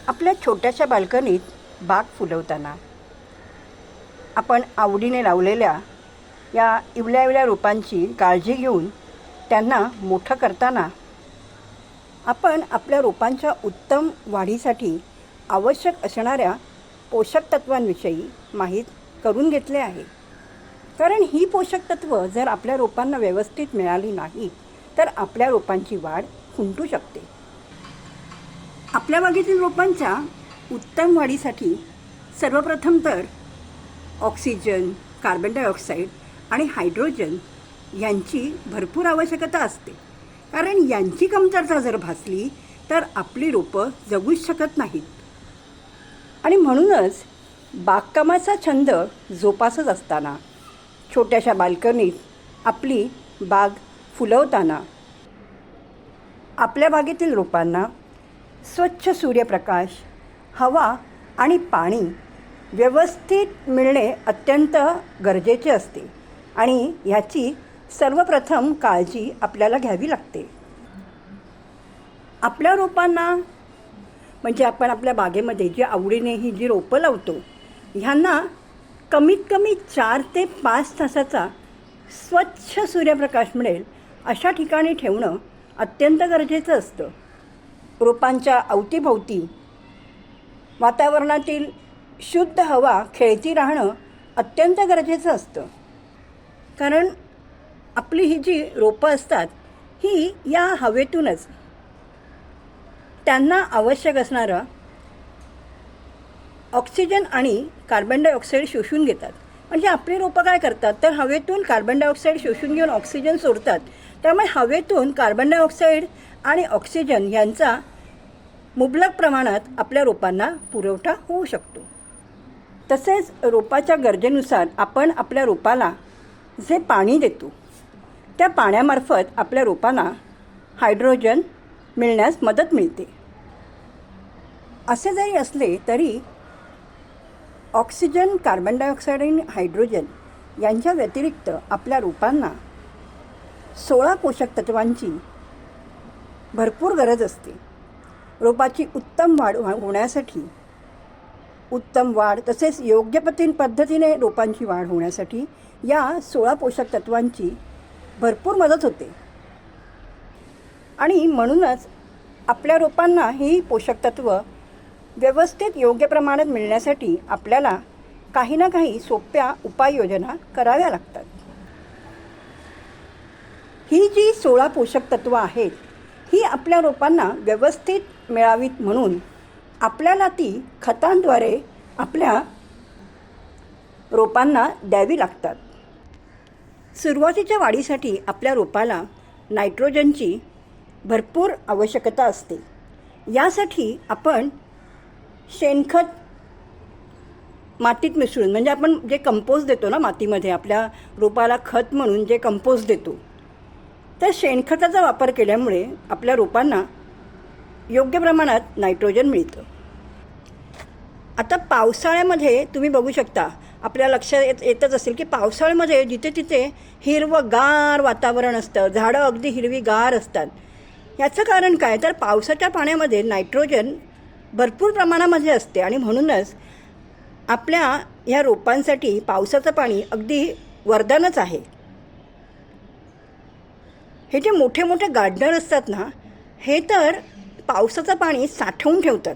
आपल्या छोट्याशा बाल्कनीत बाग फुलवताना आपण आवडीने लावलेल्या या इवल्या रोपांची काळजी घेऊन त्यांना मोठं करताना आपण आपल्या रोपांच्या उत्तम वाढीसाठी आवश्यक असणाऱ्या पोषक तत्वांविषयी माहीत करून घेतले आहे. कारण ही पोषक तत्त्व जर आपल्या रोपांना व्यवस्थित मिळाली नाही तर आपल्या रोपांची वाढ खुंटू शकते. आपल्या बागेतील रोपांच्या उत्तम वाढीसाठी सर्वप्रथम तर ऑक्सिजन, कार्बन डायऑक्साईड आणि हायड्रोजन यांची भरपूर आवश्यकता असते. कारण यांची कमतरता जर भासली तर आपली रोपं जगूच शकत नाहीत. आणि म्हणूनच बागकामाचा छंद जोपासत असताना छोट्याशा बाल्कनीत आपली बाग फुलवताना आपल्या बागेतील रोपांना स्वच्छ सूर्यप्रकाश, हवा आणि पाणी व्यवस्थित मिळणे अत्यंत गरजेचे असते आणि ह्याची सर्वप्रथम काळजी आपल्याला घ्यावी लागते. आपल्या रोपांना म्हणजे आपण आपल्या बागेमध्ये जी आवडीने ही जी रोपं लावतो ह्यांना कमीत कमी 4 ते 5 तासाचा स्वच्छ सूर्यप्रकाश मिळेल अशा ठिकाणी ठेवणं अत्यंत गरजेचं असतं. रोपांच्या अवतीभोवती वातावरणातील शुद्ध हवा खेळती राहणं अत्यंत गरजेचं असतं. कारण आपली ही जी रोपं असतात ही या हवेतूनच त्यांना आवश्यक असणारा ऑक्सिजन आणि कार्बन डायऑक्साईड शोषून घेतात. म्हणजे आपली रोपं काय करतात तर हवेतून कार्बन डायऑक्साईड शोषून घेऊन ऑक्सिजन सोडतात. त्यामुळे हवेतून कार्बन डायऑक्साईड आणि ऑक्सिजन यांचा मुबलक प्रमाणात आपल्या रोपांना पुरवठा होऊ शकतो. तसेच रोपाच्या गरजेनुसार आपण आपल्या रोपाला जे पाणी देतो त्या पाण्यामार्फत आपल्या रोपांना हायड्रोजन मिळण्यास मदत मिळते. असे जरी असले तरी ऑक्सिजन, कार्बन डायऑक्साईड आणि हायड्रोजन यांच्या व्यतिरिक्त आपल्या रोपांना 16 पोषक तत्वांची भरपूर गरज असते. रोपाची उत्तम वाढ होण्यासाठी उत्तम वाढ तसेच योग्य पद्धतीने रोपांची वाढ होण्यासाठी या 16 पोषक तत्वांची भरपूर मदत होते. आणि म्हणूनच आपल्या रोपांना ही पोषक तत्व व्यवस्थित योग्य प्रमाणात मिळण्यासाठी आपल्याला काही ना काही सोप्या उपाययोजना कराव्या लागतात. ही जी 16 पोषक तत्व आहेत ही आपल्या रोपांना व्यवस्थित मिळावीत म्हणून आपल्याला ती खतांद्वारे आपल्या रोपांना द्यावी लागतात. सुरुवातीच्या वाढीसाठी आपल्या रोपाला नायट्रोजनची भरपूर आवश्यकता असते. यासाठी आपण शेणखत मातीत मिसळून म्हणजे आपण जे कंपोस्ट देतो ना मातीमध्ये आपल्या रोपाला खत म्हणून जे कंपोस्ट देतो तर शेणखताचा वापर केल्यामुळे आपल्या रोपांना योग्य प्रमाणात नायट्रोजन मिळतं. आता पावसाळ्यामध्ये तुम्ही बघू शकता आपल्या लक्षात येतच असेल की पावसाळ्यामध्ये जिथे तिथे हिरवंगार वातावरण असतं, झाडं अगदी हिरवीगार असतात. याचं कारण काय तर पावसाच्या पाण्यामध्ये नायट्रोजन भरपूर प्रमाणामध्ये असते आणि म्हणूनच आपल्या ह्या रोपांसाठी पावसाचं पाणी अगदी वरदानच आहे. हे जे मोठे मोठे गार्डनर असतात ना हे तर पावसाचं पाणी साठवून ठेवतात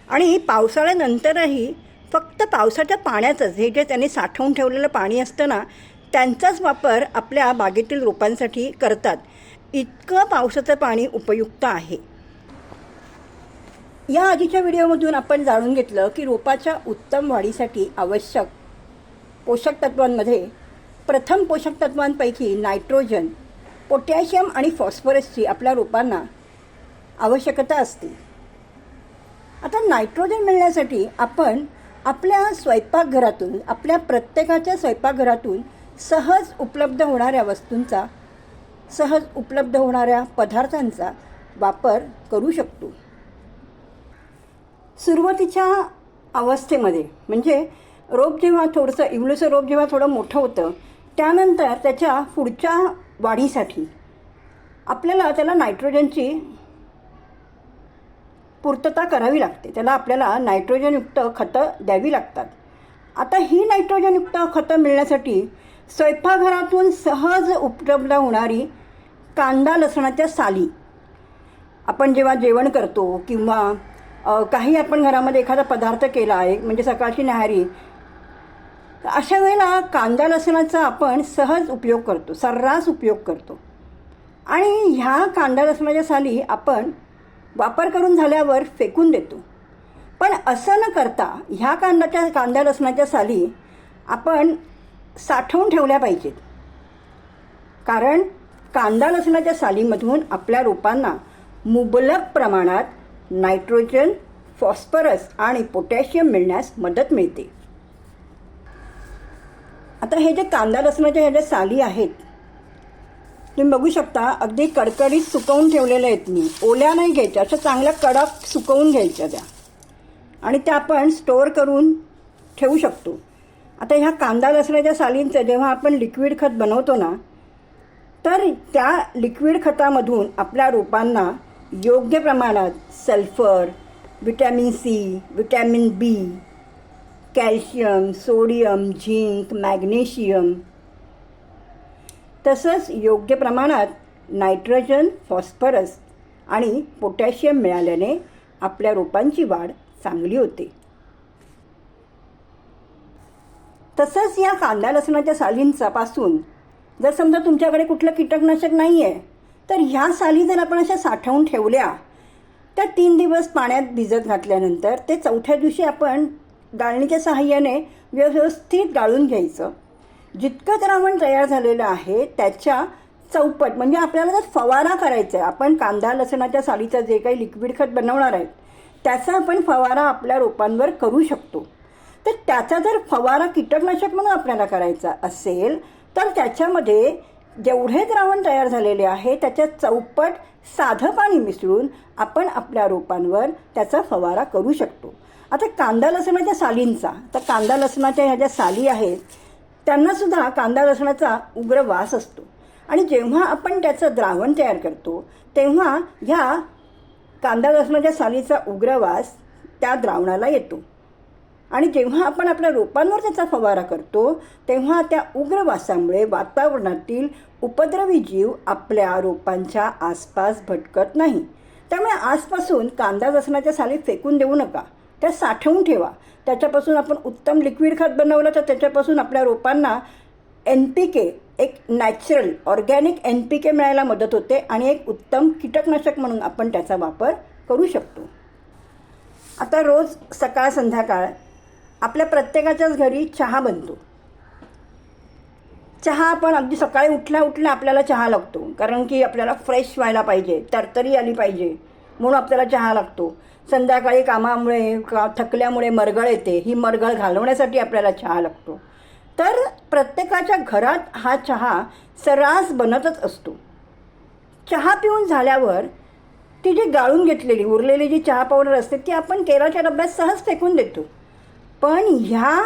आणि पावसाळ्यानंतरही फक्त पावसाच्या पाण्याचंच हे जे त्यांनी साठवून ठेवलेलं पाणी असतं ना त्यांचाच वापर आपल्या बागेतील रोपांसाठी करतात. इतकं पावसाचं पाणी उपयुक्त आहे. या आधीच्या व्हिडिओमधून आपण जाणून घेतलं की रोपाच्या उत्तम वाढीसाठी आवश्यक पोषक तत्वांमध्ये प्रथम पोषक तत्वांपैकी नायट्रोजन, पोटॅशियम आणि फॉस्फरसची आपल्या रोपांना आवश्यकता असते. आता नायट्रोजन मिळण्यासाठी आपण आपल्या स्वयंपाकघरातून आपल्या प्रत्येकाच्या स्वयंपाकघरातून सहज उपलब्ध होणाऱ्या वस्तूंचा, सहज उपलब्ध होणाऱ्या पदार्थांचा वापर करू शकतो. सुरुवातीच्या अवस्थेमध्ये म्हणजे रोप जेव्हा थोडंसं इवलंसं रोप जेव्हा थोडं मोठं होतं त्यानंतर त्याच्या पुढच्या वाढीसाठी आपल्याला त्याला नायट्रोजनची पूर्तता करावी लागते. त्याला आपल्याला नायट्रोजनयुक्त खतं द्यावी लागतात. आता ही नायट्रोजनयुक्त खतं मिळण्यासाठी स्वयंपाकघरातून सहज उपलब्ध होणारी कांदा लसणाच्या साली, आपण जेव्हा जेवण करतो किंवा काही आपण घरामध्ये एखादा पदार्थ केला आहे म्हणजे सकाळची न्याहारी, अशा वेळेला कांदा लसणाचा आपण सहज उपयोग करतो, सर्रास उपयोग करतो. आणि ह्या कांदा लसणाच्या साली आपण वापर करून झाल्यावर फेकून देतो. पण असं न करता ह्या कांदा लसणाच्या साली आपण साठवून ठेवल्या पाहिजेत. कारण कांदा लसणाच्या सालीमधून आपल्या रोपांना मुबलक प्रमाणात नायट्रोजन, फॉस्फरस आणि पोटॅशियम मिळण्यास मदत मिळते. आता हे जे कांदा लसणाच्या ह्या ज्या साली आहेत, तुम्ही बघू शकता अगदी कडकडीत सुकवून ठेवलेल्या आहेत. मी ओल्या नाही घ्यायच्या, अशा चांगल्या कडक सुकवून घ्यायच्या त्या, आणि त्या आपण स्टोअर करून ठेवू शकतो. आता ह्या कांदा लसणाच्या सालींचं जेव्हा आपण लिक्विड खत बनवतो ना, तर त्या लिक्विड खतामधून आपल्या रोपांना योग्य प्रमाणात सल्फर, विटॅमिन सी, विटॅमिन बी, कॅल्शियम, सोडियम, झिंक, मॅग्नेशियम, तसंच योग्य प्रमाणात नायट्रोजन, फॉस्फरस आणि पोटॅशियम मिळाल्याने आपल्या रोपांची वाढ चांगली होते. तसंच या कांदा लसणाच्या सालींचा पासून जर समजा तुमच्याकडे कुठलं कीटकनाशक नाही आहे, तर ह्या साली जर आपण अशा साठवून ठेवल्या, त्या 3 दिवस पाण्यात भिजत घातल्यानंतर ते चौथ्या दिवशी आपण गाळणीच्या सहाय्याने व्यवस्थित गाळून घ्यायचं. जितकं द्रावण तयार झालेलं आहे त्याच्या चौपट, म्हणजे आपल्याला जर फवारा करायचा आहे, आपण कांदा लसणाच्या सालीचं जे काही लिक्विड खत बनवणार आहेत त्याचा आपण फवारा आपल्या रोपांवर करू शकतो. तर त्याचा जर फवारा कीटकनाशक म्हणून आपल्याला करायचा असेल, तर त्याच्यामध्ये जेवढे द्रावण तयार झालेले आहे त्याच्या चौपट साधं पाणी मिसळून आपण आपल्या रोपांवर त्याचा फवारा करू शकतो. आता कांदा लसणाच्या सालींचा, तर कांदा लसणाच्या ह्या ज्या साली आहेत त्यांनासुद्धा कांदा लसणाचा उग्र वास असतो. आणि जेव्हा आपण त्याचं द्रावण तयार करतो तेव्हा ह्या कांदा लसणाच्या सालीचा उग्र वास त्या द्रावणाला येतो. आणि जेव्हा आपण आपल्या रोपांवर त्याचा फवारा करतो तेव्हा त्या उग्र वासामुळे वातावरणातील उपद्रवी जीव आपल्या रोपांच्या आसपास भटकत नाही. त्यामुळे आजपासून कांदा लसणाच्या साली फेकून देऊ नका, त्या साठवून ठेवा. त्याच्यापासून आपण उत्तम लिक्विड खत बनवलं तर त्याच्यापासून आपल्या रोपांना NPK, एक नॅचरल ऑर्गॅनिक NPK मिळायला मदत होते आणि एक उत्तम कीटकनाशक म्हणून आपण त्याचा वापर करू शकतो. आता रोज सकाळ संध्याकाळ आपल्या प्रत्येकाच्याच घरी चहा बनतो. चहा आपण अगदी सकाळी उठल्या आपल्याला चहा लागतो, कारण की आपल्याला फ्रेश व्हायला पाहिजे, तरतरी आली पाहिजे म्हणून आपल्याला चहा लागतो. संध्याकाळी कामामुळे थकल्यामुळे मरगळ येते, ही मरगळ घालवण्यासाठी आपल्याला चहा लागतो. तर प्रत्येकाच्या घरात हा चहा सर्रास बनतच असतो. चहा पिऊन झाल्यावर ती जी गाळून घेतलेली उरलेली जी चहा पावडर असते ती आपण केराच्या डब्यात सहज फेकून देतो. पण ह्या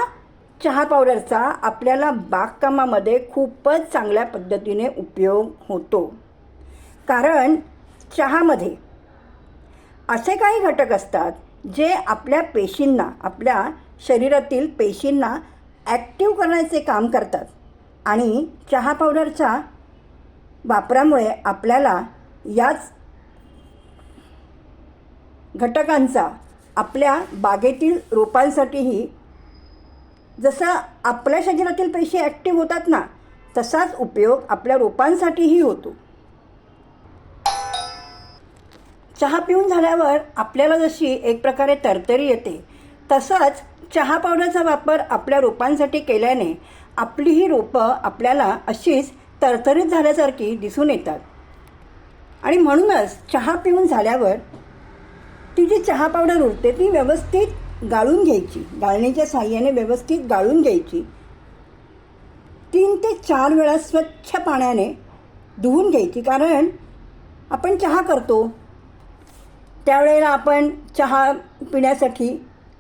चहा पावडरचा आपल्याला बागकामामध्ये खूपच चांगल्या पद्धतीने उपयोग होतो. कारण चहामध्ये असे काही घटक असतात जे आपल्या पेशींना, आपल्या शरीरातील पेशींना ॲक्टिव्ह करण्याचे काम करतात. आणि चहा पावडरच्या वापरामुळे आपल्याला याच घटकांचा आपल्या बागेतील रोपांसाठीही, जसं आपल्या शरीरातील पेशी ॲक्टिव्ह होतात ना, तसाच उपयोग आपल्या रोपांसाठीही होतो. चहा पिऊन झाल्यावर आपल्याला जशी एक प्रकारे तरतरी येते, तसंच चहा पावडरचा वापर आपल्या रोपांसाठी केल्याने आपली ही रोपं आपल्याला अशीच तरतरीत झाल्यासारखी दिसून येतात. आणि म्हणूनच चहा पिऊन झाल्यावर ती जी चहा पावडर उरते ती व्यवस्थित गाळून घ्यायची, गाळणीच्या साहाय्याने व्यवस्थित गाळून घ्यायची. 3 ते 4 वेळा स्वच्छ पाण्याने धुवून घ्यायची. कारण आपण चहा करतो त्यावेळेला आपण चहा पिण्यासाठी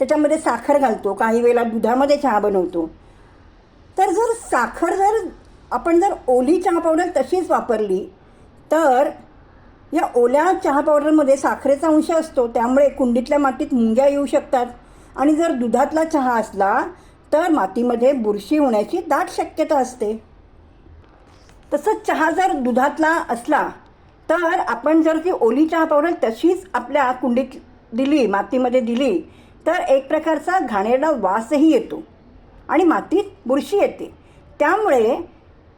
त्याच्यामध्ये साखर घालतो, काही वेळेला दुधामध्ये चहा बनवतो. तर जर आपण ओली चहा पावडर तशीच वापरली तर या ओल्या चहा पावडरमध्ये साखरेचा अंश असतो, त्यामुळे कुंडीतल्या मातीत मुंग्या येऊ शकतात आणि जर दुधातला चहा असला तर मातीमध्ये बुरशी होण्याची दाट शक्यता असते. तसंच चहा जर दुधातला असला तर आपण जर ती ओली चहा पावडर तशीच आपल्या कुंडीत दिली, मातीमध्ये दिली, तर एक प्रकारचा घाणेरडा वासही येतो आणि मातीत बुरशी येते. त्यामुळे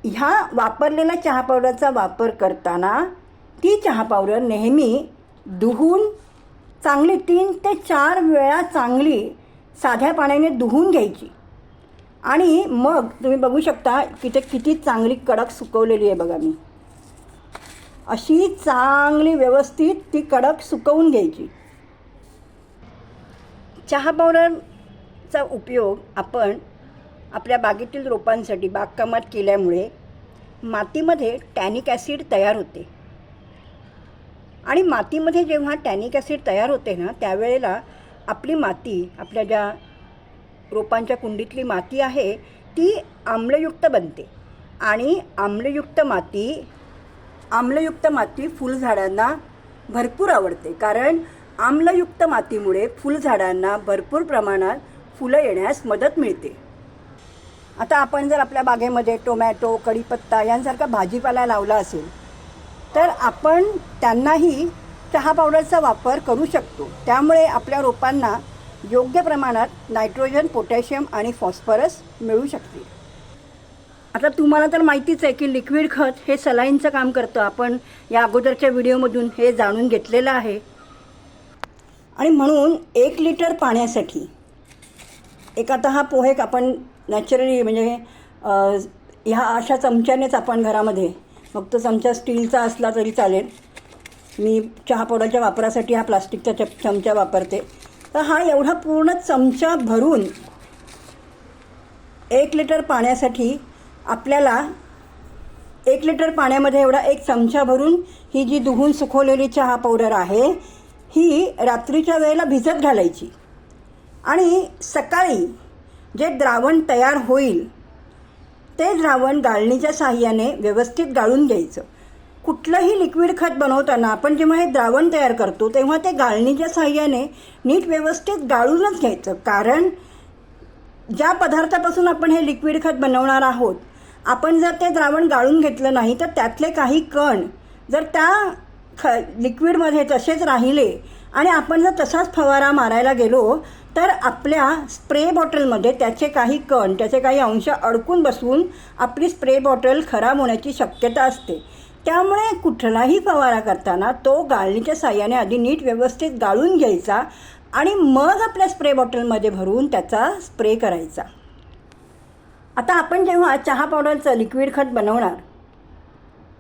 ह्या वापरलेल्या चहा पावडरचा वापर करताना ती चहा पावडर नेहमी धुवून चांगली 3 ते 4 वेळा चांगली साध्या पाण्याने धुवून घ्यायची. आणि मग तुम्ही बघू शकता की ते किती चांगली कडक सुकवलेली आहे बघा. मी अशी चांगली व्यवस्थित ती कडक सुकवून घ्यायची. चहा पावडरचा उपयोग आपण आपल्या बागेतील रोपांसाठी बागकामात केल्यामुळे मातीमध्ये टॅनिक ॲसिड तयार होते आणि मातीमध्ये जेव्हा टॅनिक ॲसिड तयार होते ना, त्यावेळेला आपली माती, आपल्या ज्या रोपांच्या कुंडीतली माती आहे ती आम्लयुक्त बनते आणि आम्लयुक्त माती फुलझाडांना भरपूर आवडते, कारण आम्लयुक्त मातीमुळे फुलझाडांना भरपूर प्रमाणात फुलं येण्यास मदत मिळते. आता आपण जर आपल्या बागेमध्ये टोमॅटो, कढीपत्ता यांसारखा भाजीपाला लावला असेल तर आपण त्यांनाही चहा पावडरचा वापर करू शकतो. त्यामुळे आपल्या रोपांना योग्य प्रमाणात नायट्रोजन, पोटॅशियम आणि फॉस्फरस मिळू शकते. आता तुम्हाला तर माहितीच आहे की लिक्विड खत हे सलाईनचं काम करतं. आपण या अगोदरच्या व्हिडिओमधून हे जाणून घेतलेलं आहे. आणि म्हणून 1 लिटर पाण्यासाठी आता हा पोहे आपण नॅचरली म्हणजे ह्या अशा चमच्यानेच आपण घरामध्ये, मग तो चमचा स्टीलचा असला तरी चालेल, मी चहा पावडरच्या वापरासाठी हा प्लास्टिकचा चमचा वापरते, तर हा एवढा पूर्ण चमचा भरून 1 लिटर पाण्यासाठी आपल्याला 1 लिटर पाण्यामध्ये एवढा 1 चमचा भरून ही जी धुवून सुकवलेली चहा पावडर आहे ही रात्रीच्या वेळेला भिजत घालायची आणि सकाळी जे द्रावण तयार होईल ते द्रावण गाळणीच्या साहाय्याने व्यवस्थित गाळून घ्यायचं. कुठलंही लिक्विड खत बनवताना आपण जेव्हा हे द्रावण तयार करतो तेव्हा ते गाळणीच्या साहाय्याने नीट व्यवस्थित गाळूनच घ्यायचं, कारण ज्या पदार्थापासून आपण हे लिक्विड खत बनवणार आहोत, आपण जर ते द्रावण गाळून घेतलं नाही तर त्यातले काही कण जर त्या लिक्विडमध्ये तसेच राहिले आणि आपण जर तसाच फवारा मारायला गेलो तर आपल्या स्प्रे बॉटलमध्ये त्याचे काही कण, त्याचे काही अंश अडकून बसून आपली स्प्रे बॉटल खराब होण्याची शक्यता असते. त्यामुळे कुठलाही फवारा करताना तो गाळणीच्या साहाय्याने आधी नीट व्यवस्थित गाळून घ्यायचा आणि मग आपल्या स्प्रे बॉटलमध्ये भरून त्याचा स्प्रे करायचा. आता आपण जेव्हा चहा पावडरचं लिक्विड खत बनवणार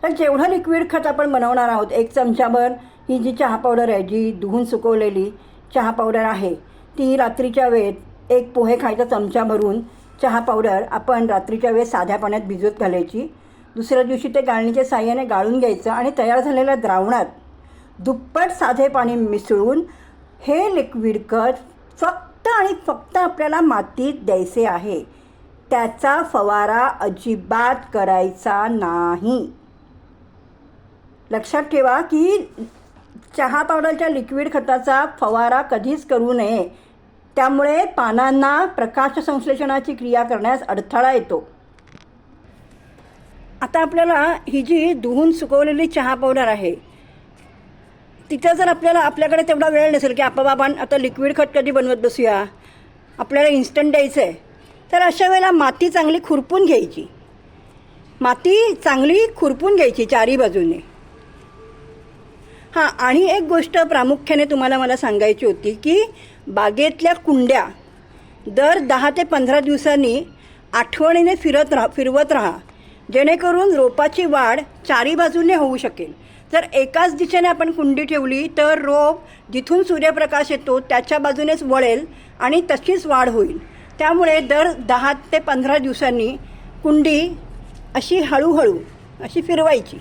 तर जेवढं लिक्विड खत आपण बनवणार आहोत, 1 चमचाभर ही जी चहा पावडर आहे, जी धुवून सुकवलेली चहा पावडर आहे, ती रात्रीच्या वेळेत 1 पोहे खायचा चमचा भरून चहा पावडर आपण रात्रीच्या वेळेत साध्या पाण्यात भिजत घालायची. दुसऱ्या दिवशी ते गाळणीच्या साहाय्याने गाळून घ्यायचं आणि तयार झालेल्या द्रावणात दुप्पट साधे पाणी मिसळून हे लिक्विड खत फक्त आणि फक्त आपल्याला मातीत द्यायचे आहे. त्याचा फवारा अजिबात करायचा नाही. लक्षात ठेवा की चहा पावडरच्या लिक्विड खताचा फवारा कधीच करू नये. त्यामुळे पानांना प्रकाश संश्लेषणाची क्रिया करण्यास अडथळा येतो. आता आपल्याला ही जी धुवून सुकवलेली चहा पावडर आहे तिथं जर आपल्याकडे तेवढा वेळ नसेल की आपण आता लिक्विड खत कधी बनवत बसूया, आपल्याला इन्स्टंट द्यायचं आहे, तर अशा वेळेला माती चांगली खुरपून घ्यायची. माती चांगली खुरपून घ्यायची चारी बाजूने. हां, आणि एक गोष्ट प्रामुख्याने तुम्हाला मला सांगायची होती की बागेतल्या कुंड्या दर 10 ते 15 दिवसांनी आठवणीने फिरवत राहा, जेणेकरून रोपाची वाढ चारी बाजूने होऊ शकेल. जर एकाच दिशेने आपण कुंडी ठेवली तर रोप जिथून सूर्यप्रकाश येतो त्याच्या बाजूनेच वळेल आणि तशीच वाढ होईल. त्यामुळे दर 10 ते 15 दिवसांनी कुंडी अशी हळूहळू अशी फिरवायची,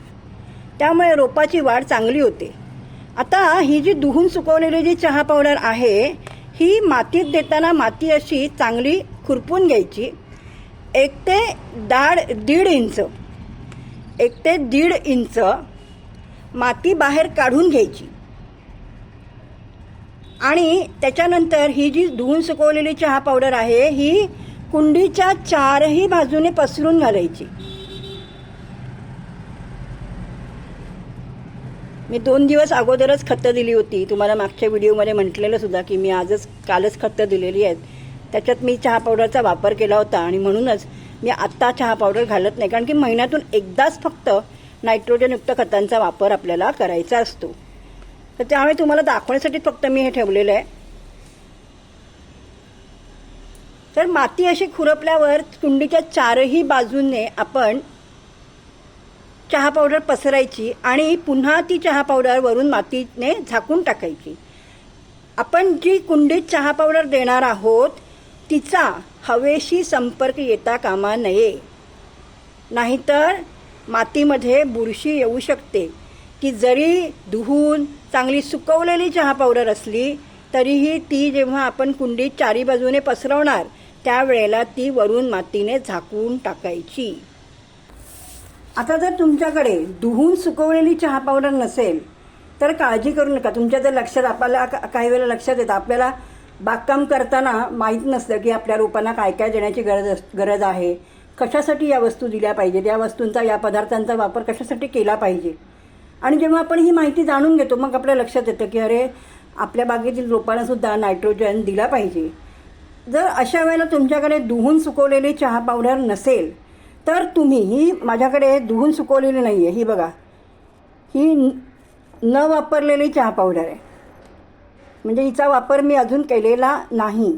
त्यामुळे रोपाची वाढ चांगली होते. आता ही जी धुवून सुकवलेली जी चहा पावडर आहे ही मातीत देताना माती अशी चांगली खुरपून घ्यायची. 1 ते 1.5 इंच माती बाहेर काढून घ्यायची आणि त्याच्यानंतर ही जी धुवून सुकवलेली चहा पावडर आहे ही कुंडीच्या चारही बाजूने पसरून घालायची. मी 2 दिवस अगोदरच खतं दिली होती. तुम्हाला मागच्या व्हिडिओमध्ये म्हटलेलं सुद्धा की मी कालच खतं दिलेली आहेत. त्याच्यात मी चहा पावडरचा वापर केला होता आणि म्हणूनच मी आत्ता चहा पावडर घालत नाही, कारण की महिन्यातून एकदाच फक्त नायट्रोजनयुक्त खतांचा वापर आपल्याला करायचा असतो. तर त्यामुळे तुम्हाला दाखवण्यासाठी फक्त मी हे ठेवलेलं आहे. तर माती अशी खुरपल्यावर कुंडीच्या चारही बाजूंनी आपण चहा पावडर पसरायची आणि पुन्हा ती चहा पावडर वरून मातीने झाकून टाकायची. आपण जी कुंडीत चहा पावडर देणार आहोत तिचा हवेशी संपर्क येता कामा नये, नाहीतर मातीमध्ये बुरशी येऊ शकते. की जरी धुवून चांगली सुकवलेली चहा पावडर असली तरीही ती जेव्हा आपण कुंडीत चारी बाजूने पसरवणार त्यावेळेला ती वरून मातीने झाकून टाकायची. आता जर तुमच्याकडे धुवून सुकवलेली चहा पावडर नसेल तर काळजी करू नका. तुमच्या जर लक्षात आपल्याला काही वेळेला लक्षात येतं आपल्याला बागकाम करताना माहीत नसतं की आपल्या रोपांना काय काय देण्याची गरज आहे, कशासाठी या वस्तू दिल्या पाहिजेत, या वस्तूंचा या पदार्थांचा वापर कशासाठी केला पाहिजे. आणि जेव्हा आपण ही माहिती जाणून घेतो मग आपल्या लक्षात येतं की अरे आपल्या बागेतील रोपांनासुद्धा नायट्रोजन दिला पाहिजे. जर अशा वेळेला तुमच्याकडे धुवून सुकवलेली चहा पावडर नसेल तर तुम्ही ही माझ्याकडे धुवून सुकवलेली नाही आहे, ही बघा, ही न वापरलेली चहा पावडर आहे, म्हणजे हिचा वापर मी अजून केलेला नाही.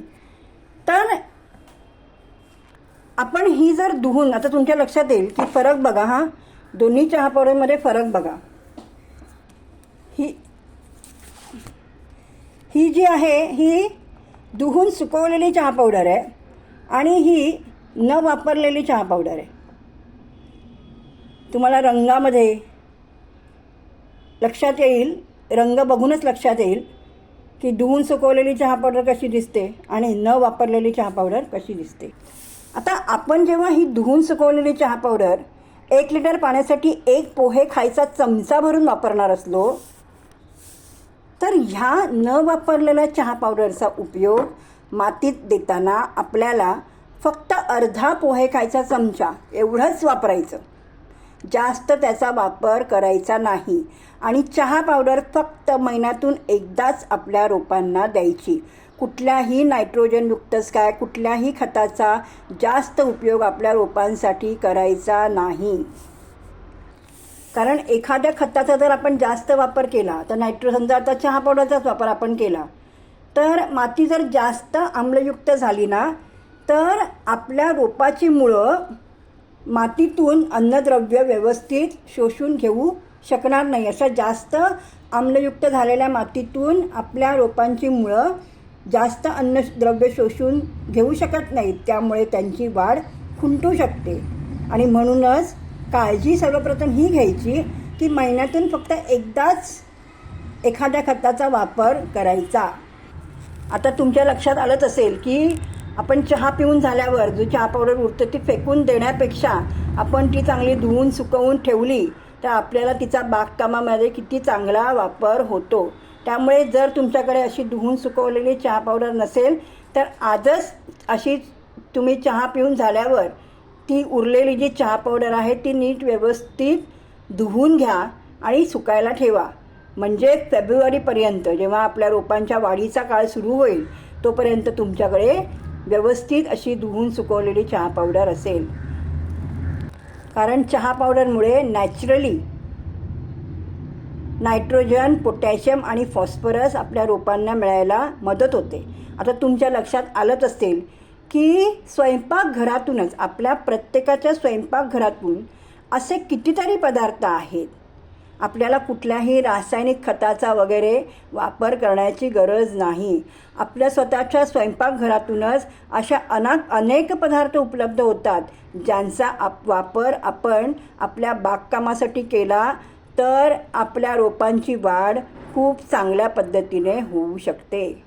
तर आपण ही जर धुवून, आता तुमच्या लक्षात येईल की फरक बघा, हा दोन्ही चहा पावडरमध्ये फरक बघा. ही जी आहे ही धुवून सुकवलेली चहा पावडर आहे आणि ही न वापरलेली चहा पावडर आहे. तुम्हाला रंगामध्ये लक्षात येईल, रंग बघूनच लक्षात येईल की धुवून सुकवलेली चहा पावडर कशी दिसते आणि न वापरलेली चहा पावडर कशी दिसते. आता आपण जेव्हा ही धुवून सुकवलेली चहा पावडर 1 लिटर पाण्यासाठी 1 पोहे खायचा चमचा भरून वापरणार असलो तर ह्या न वापरलेल्या चहा पावडरचा उपयोग मातीत देताना आपल्याला फक्त अर्धा पोहे खायचा चमचा एवढंच वापरायचं, जास्त त्याचा वापर करायचा नाही. आणि चहा पावडर फक्त महिन्यातून एकदाच आपल्या रोपांना द्यायची. कुठल्याही नायट्रोजनयुक्तच काय कुठल्याही खताचा जास्त उपयोग आपल्या रोपांसाठी करायचा नाही. कारण एखाद्या खताचा जर आपण जास्त वापर केला तर समजा आता चहा पावडरचाच वापर आपण केला तर माती जर जास्त आम्लयुक्त झाली ना तर आपल्या रोपाची मुळं मातीतून अन्नद्रव्य व्यवस्थित शोषून घेऊ शकणार नाही. अशा जास्त आम्लयुक्त झालेल्या मातीतून आपल्या रोपांची मुळं जास्त अन्नद्रव्य शोषून घेऊ शकत नाहीत, त्यामुळे त्यांची वाढ खुंटू शकते. आणि म्हणूनच काळजी सर्वप्रथम ही घ्यायची की महिन्यातून फक्त एकदाच एखाद्या खताचा वापर करायचा. आता तुमच्या लक्षात आलंच असेल की आपण चहा पिऊन झाल्यावर जो चहा पावडर उरते ती फेकून देण्यापेक्षा आपण ती चांगली धुवून सुकवून ठेवली तर आपल्याला तिचा बागकामामध्ये किती चांगला वापर होतो. त्यामुळे जर तुमच्याकडे अशी धुवून सुकवलेली चहा पावडर नसेल तर आजच अशी तुम्ही चहा पिऊन झाल्यावर ती उरलेली जी चहा पावडर आहे ती नीट व्यवस्थित धुवून घ्या आणि सुकायला ठेवा. म्हणजे फेब्रुवारीपर्यंत जेव्हा आपल्या रोपांच्या वाढीचा काळ सुरू होईल तोपर्यंत तुमच्याकडे व्यवस्थित अशी धुवून सुकवलेली चहा पावडर असेल. कारण चहा पावडरमुळे नॅचरली नायट्रोजन, पोटॅशियम आणि फॉस्फरस आपल्या रोपांना मिळायला मदत होते. आता तुमच्या लक्षात आलंच असेल की स्वयंपाकघरातूनच आपल्या प्रत्येकाच्या स्वयंपाकघरातून असे कितीतरी पदार्थ आहेत. आपल्याला कुठल्याही रासायनिक खताचा वगैरे वापर करण्याची गरज नाही. आपल्या स्वतःच्या स्वयंपाकघरातूनच अशा अनेक पदार्थ उपलब्ध होतात ज्यांचा वापर आपण आपल्या बागकामासाठी केला तर आपल्या रोपांची वाढ खूप चांगल्या पद्धतीने होऊ शकते.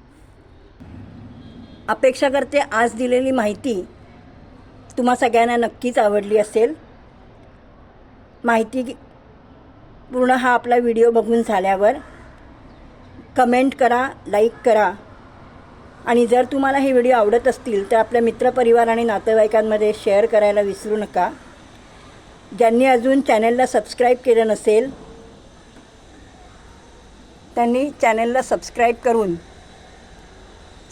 अपेक्षा करते आज दिलेली माहिती तुम्हा सगळ्यांना नक्कीच आवडली असेल. माहिती पूर्ण हा आपला व्हिडिओ बघून झाल्यावर कमेंट करा, लाईक करा आणि जर तुम्हाला हे व्हिडिओ आवडत असतील तर आपल्या मित्रपरिवार आणि नातेवाईकांमध्ये शेअर करायला विसरू नका. ज्यांनी अजून चॅनलला सबस्क्राईब केलं नसेल त्यांनी चॅनलला सबस्क्राईब करून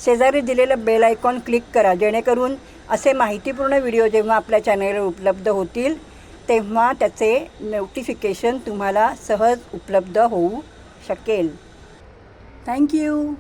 शेजारी दिलेलं बेल आयकॉन क्लिक करा, जेणेकरून असे माहितीपूर्ण व्हिडिओ जेव्हा आपल्या चॅनलवर उपलब्ध होतील तेव्हा त्याचे नोटिफिकेशन तुम्हाला सहज उपलब्ध होऊ शकेल. थँक्यू.